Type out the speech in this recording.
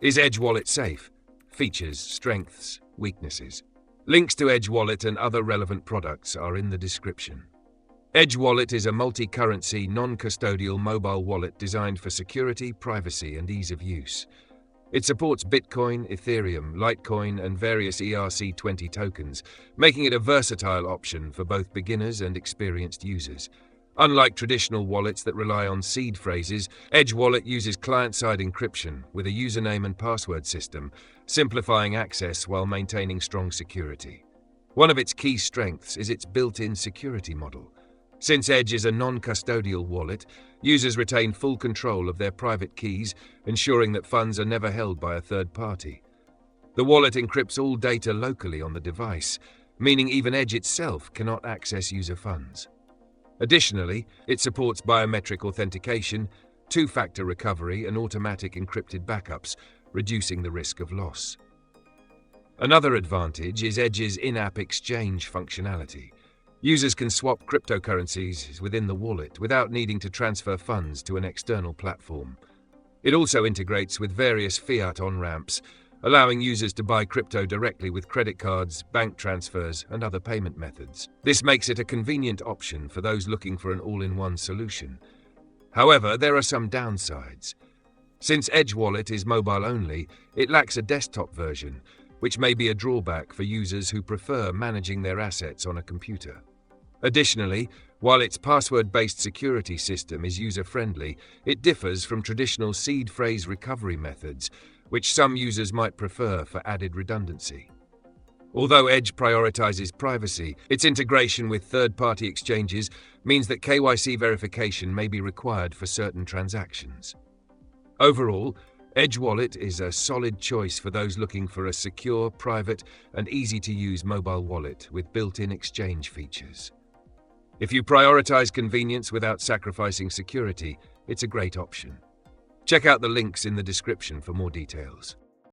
Is Edge Wallet safe? Features, strengths, weaknesses. Links to Edge Wallet and other relevant products are in the description. Edge Wallet is a multi-currency, non-custodial mobile wallet designed for security, privacy, and ease of use. It supports Bitcoin, Ethereum, Litecoin, and various ERC20 tokens, making it a versatile option for both beginners and experienced users. Unlike traditional wallets that rely on seed phrases, Edge Wallet uses client-side encryption with a username and password system, simplifying access while maintaining strong security. One of its key strengths is its built-in security model. Since Edge is a non-custodial wallet, users retain full control of their private keys, ensuring that funds are never held by a third party. The wallet encrypts all data locally on the device, meaning even Edge itself cannot access user funds. Additionally, it supports biometric authentication, two-factor recovery, and automatic encrypted backups, reducing the risk of loss. Another advantage is Edge's in-app exchange functionality. Users can swap cryptocurrencies within the wallet without needing to transfer funds to an external platform. It also integrates with various fiat on-ramps, allowing users to buy crypto directly with credit cards, bank transfers, and other payment methods. This makes it a convenient option for those looking for an all-in-one solution. However, there are some downsides. Since Edge Wallet is mobile-only, it lacks a desktop version, which may be a drawback for users who prefer managing their assets on a computer. Additionally, while its password-based security system is user-friendly, it differs from traditional seed phrase recovery methods, which some users might prefer for added redundancy. Although Edge prioritizes privacy, its integration with third-party exchanges means that KYC verification may be required for certain transactions. Overall, Edge Wallet is a solid choice for those looking for a secure, private, and easy-to-use mobile wallet with built-in exchange features. If you prioritize convenience without sacrificing security, it's a great option. Check out the links in the description for more details.